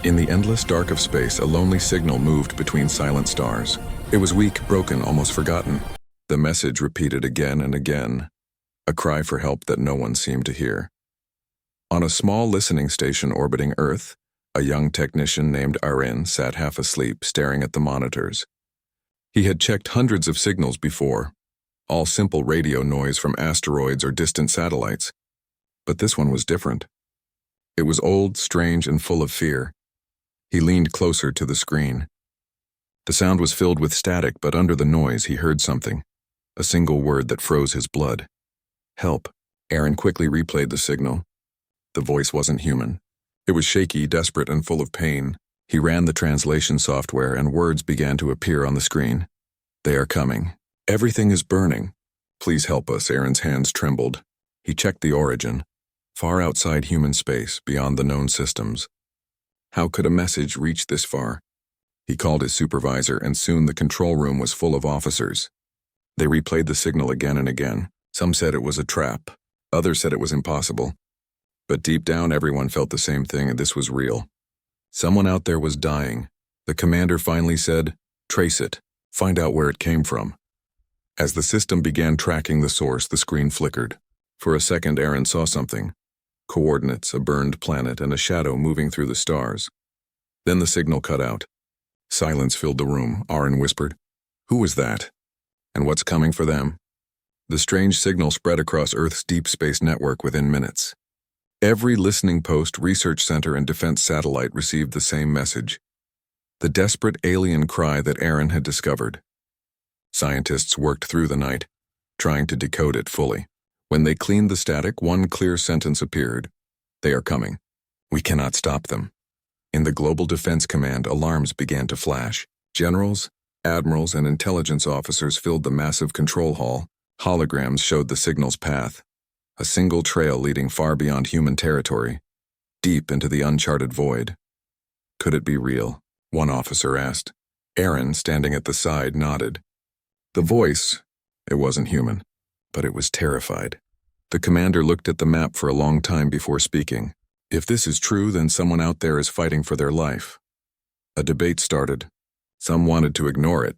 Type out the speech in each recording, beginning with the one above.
In the endless dark of space, a lonely signal moved between silent stars. It was weak, broken, almost forgotten. The message repeated again and again, a cry for help that no one seemed to hear. On a small listening station orbiting Earth, a young technician named Aaron sat half asleep, staring at the monitors. He had checked hundreds of signals before, all simple radio noise from asteroids or distant satellites. But this one was different. It was old, strange, and full of fear. He leaned closer to the screen. The sound was filled with static, but under the noise he heard something, a single word that froze his blood. Help. Aaron quickly replayed the signal. The voice wasn't human. It was shaky, desperate, and full of pain. He ran the translation software, and words began to appear on the screen. They are coming. Everything is burning. Please help us. Aaron's hands trembled. He checked the origin. Far outside human space, beyond the known systems. How could a message reach this far? He called his supervisor, and soon the control room was full of officers. They replayed the signal again and again. Some said it was a trap. Others said it was impossible. But deep down, everyone felt the same thing, and this was real. Someone out there was dying. The commander finally said, "Trace it. Find out where it came from." As the system began tracking the source, the screen flickered. For a second, Aaron saw something. Coordinates, a burned planet, and a shadow moving through the stars. Then the signal cut out. Silence filled the room. Aaron whispered, "Who was that? And what's coming for them?" The strange signal spread across Earth's deep space network within minutes. Every listening post, research center, and defense satellite received the same message. The desperate alien cry that Aaron had discovered. Scientists worked through the night, trying to decode it fully. When they cleaned the static, one clear sentence appeared. They are coming. We cannot stop them. In the Global Defense Command, alarms began to flash. Generals, admirals, and intelligence officers filled the massive control hall. Holograms showed the signal's path. A single trail leading far beyond human territory, deep into the uncharted void. Could it be real? One officer asked. Aaron, standing at the side, nodded. The voice, it wasn't human, but it was terrified. The commander looked at the map for a long time before speaking. If this is true, then someone out there is fighting for their life. A debate started. Some wanted to ignore it.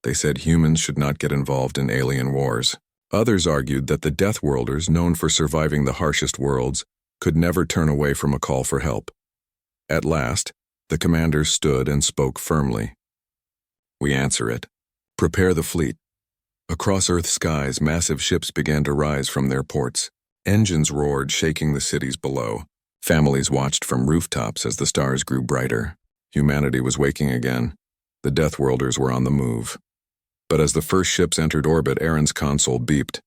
They said humans should not get involved in alien wars. Others argued that the Deathworlders, known for surviving the harshest worlds, could never turn away from a call for help. At last, the commander stood and spoke firmly. We answer it. Prepare the fleet. Across Earth's skies, massive ships began to rise from their ports. Engines roared, shaking the cities below. Families watched from rooftops as the stars grew brighter. Humanity was waking again. The Deathworlders were on the move. But as the first ships entered orbit, Aaron's console beeped.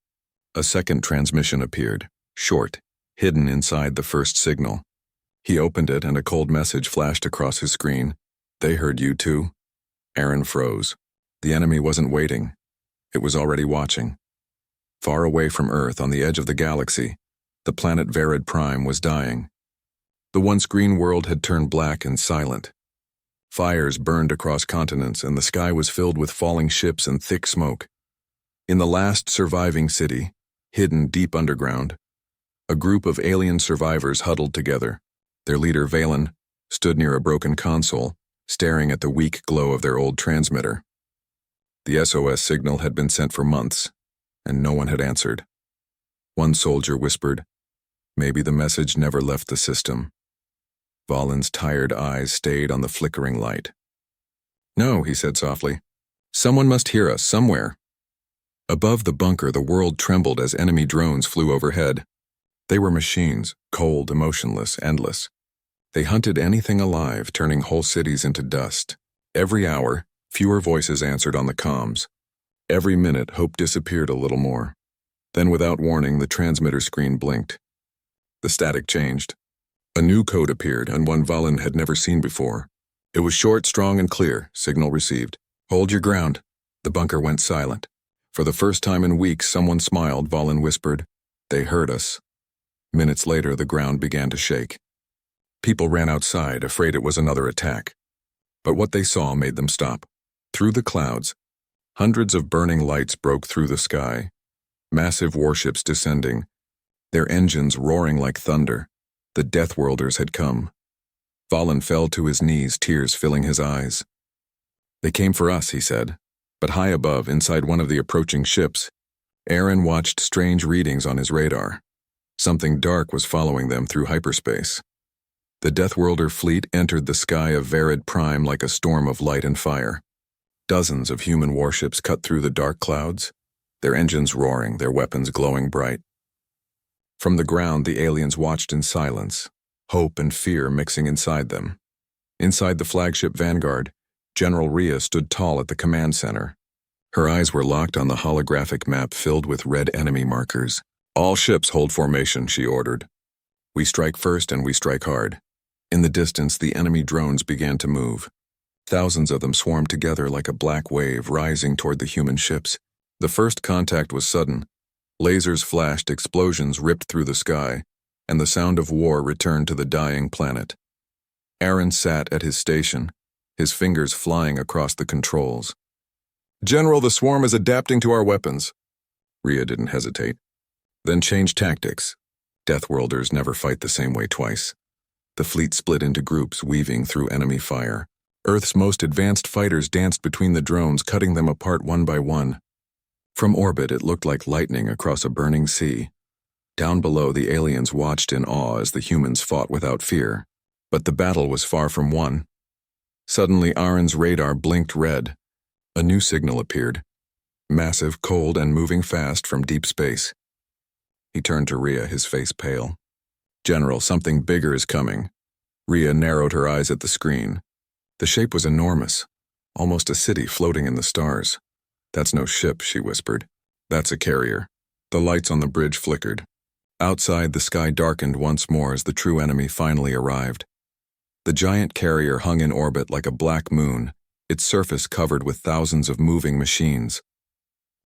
A second transmission appeared, short, hidden inside the first signal. He opened it, and a cold message flashed across his screen. They heard you too? Aaron froze. The enemy wasn't waiting. It was already watching. Far away from Earth, on the edge of the galaxy, the planet Verid Prime was dying. The once green world had turned black and silent. Fires burned across continents, and the sky was filled with falling ships and thick smoke. In the last surviving city, hidden deep underground, a group of alien survivors huddled together. Their leader, Valen, stood near a broken console, staring at the weak glow of their old transmitter. The SOS signal had been sent for months, and no one had answered. One soldier whispered, "Maybe the message never left the system." Valen's tired eyes stayed on the flickering light. "No," he said softly. "Someone must hear us somewhere." Above the bunker, the world trembled as enemy drones flew overhead. They were machines, cold, emotionless, endless. They hunted anything alive, turning whole cities into dust. Every hour, fewer voices answered on the comms. Every minute, hope disappeared a little more. Then, without warning, the transmitter screen blinked. The static changed. A new code appeared, and one Valen had never seen before. It was short, strong, and clear. Signal received. "Hold your ground." The bunker went silent. For the first time in weeks, someone smiled. Valen whispered, "They heard us." Minutes later, the ground began to shake. People ran outside, afraid it was another attack. But what they saw made them stop. Through the clouds, hundreds of burning lights broke through the sky. Massive warships descending, their engines roaring like thunder. The Deathworlders had come. Valen fell to his knees, tears filling his eyes. "They came for us," he said. But high above, inside one of the approaching ships, Aaron watched strange readings on his radar. Something dark was following them through hyperspace. The Deathworlder fleet entered the sky of Varid Prime like a storm of light and fire. Dozens of human warships cut through the dark clouds, their engines roaring, their weapons glowing bright. From the ground, the aliens watched in silence, hope and fear mixing inside them. Inside the flagship Vanguard, General Rhea stood tall at the command center. Her eyes were locked on the holographic map filled with red enemy markers. "All ships hold formation," she ordered. "We strike first and we strike hard." In the distance, the enemy drones began to move. Thousands of them swarmed together like a black wave rising toward the human ships. The first contact was sudden. Lasers flashed, explosions ripped through the sky, and the sound of war returned to the dying planet. Aaron sat at his station, his fingers flying across the controls. "General, the swarm is adapting to our weapons." Rhea didn't hesitate. "Then change tactics. Deathworlders never fight the same way twice." The fleet split into groups, weaving through enemy fire. Earth's most advanced fighters danced between the drones, cutting them apart one by one. From orbit, it looked like lightning across a burning sea. Down below, the aliens watched in awe as the humans fought without fear. But the battle was far from won. Suddenly, Aaron's radar blinked red. A new signal appeared. Massive, cold, and moving fast from deep space. He turned to Rhea, his face pale. "General, something bigger is coming." Rhea narrowed her eyes at the screen. The shape was enormous, almost a city floating in the stars. "That's no ship," she whispered. "That's a carrier." The lights on the bridge flickered. Outside, the sky darkened once more as the true enemy finally arrived. The giant carrier hung in orbit like a black moon, its surface covered with thousands of moving machines.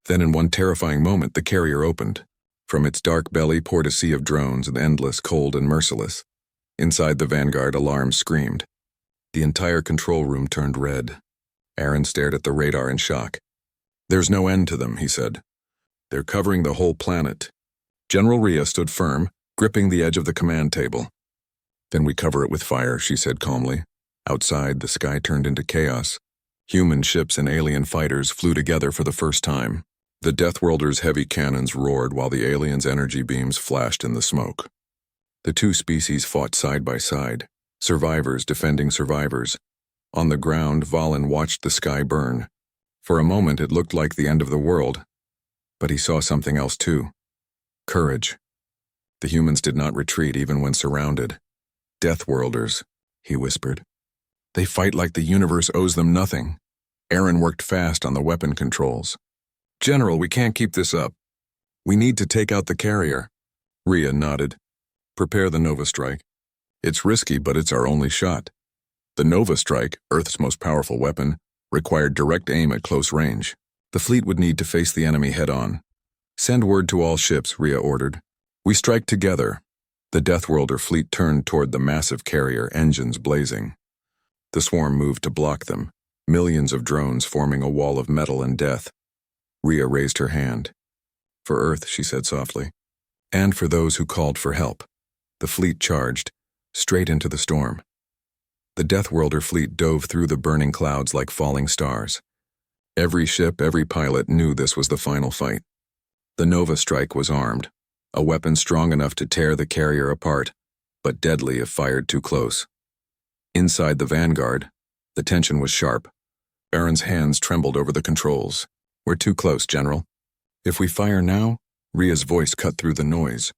Then in one terrifying moment, the carrier opened. From its dark belly poured a sea of drones, endless, cold, and merciless. Inside the Vanguard, alarms screamed. The entire control room turned red. Aaron stared at the radar in shock. "There's no end to them," he said. "They're covering the whole planet." General Rhea stood firm, gripping the edge of the command table. "Then we cover it with fire," she said calmly. Outside, the sky turned into chaos. Human ships and alien fighters flew together for the first time. The Deathworlders' heavy cannons roared while the aliens' energy beams flashed in the smoke. The two species fought side by side, survivors defending survivors. On the ground, Valen watched the sky burn. For a moment, it looked like the end of the world. But he saw something else too. Courage. The humans did not retreat even when surrounded. "Deathworlders," he whispered. "They fight like the universe owes them nothing." Aaron worked fast on the weapon controls. "General, we can't keep this up. We need to take out the carrier." Rhea nodded. "Prepare the Nova Strike. It's risky, but it's our only shot." The Nova Strike, Earth's most powerful weapon, required direct aim at close range. The fleet would need to face the enemy head-on. "Send word to all ships," Rhea ordered. "We strike together." The Deathworlder fleet turned toward the massive carrier, engines blazing. The swarm moved to block them, millions of drones forming a wall of metal and death. Rhea raised her hand. "For Earth," she said softly, "and for those who called for help." The fleet charged, straight into the storm. The Deathworlder fleet dove through the burning clouds like falling stars. Every ship, every pilot knew this was the final fight. The Nova Strike was armed, a weapon strong enough to tear the carrier apart, but deadly if fired too close. Inside the Vanguard, the tension was sharp. Aaron's hands trembled over the controls. "We're too close, General." "If we fire now," Rhea's voice cut through the noise,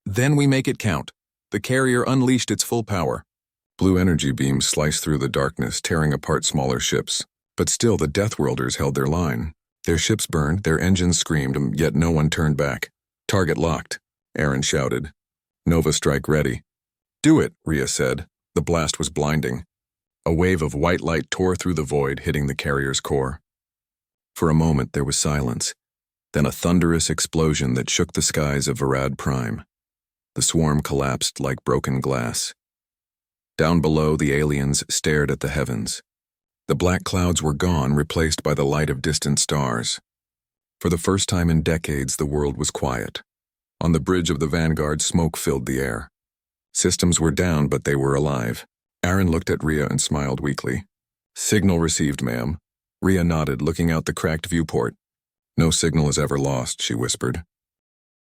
"then we make it count." The carrier unleashed its full power. Blue energy beams sliced through the darkness, tearing apart smaller ships. But still, the Deathworlders held their line. Their ships burned, their engines screamed, yet no one turned back. "Target locked," Aaron shouted. "Nova Strike ready." "Do it," Rhea said. The blast was blinding. A wave of white light tore through the void, hitting the carrier's core. For a moment, there was silence, then a thunderous explosion that shook the skies of Varid Prime. The swarm collapsed like broken glass. Down below, the aliens stared at the heavens. The black clouds were gone, replaced by the light of distant stars. For the first time in decades, the world was quiet. On the bridge of the Vanguard, smoke filled the air. Systems were down, but they were alive. Aaron looked at Rhea and smiled weakly. Signal received, ma'am. Rhea nodded, looking out the cracked viewport. No signal is ever lost, she whispered.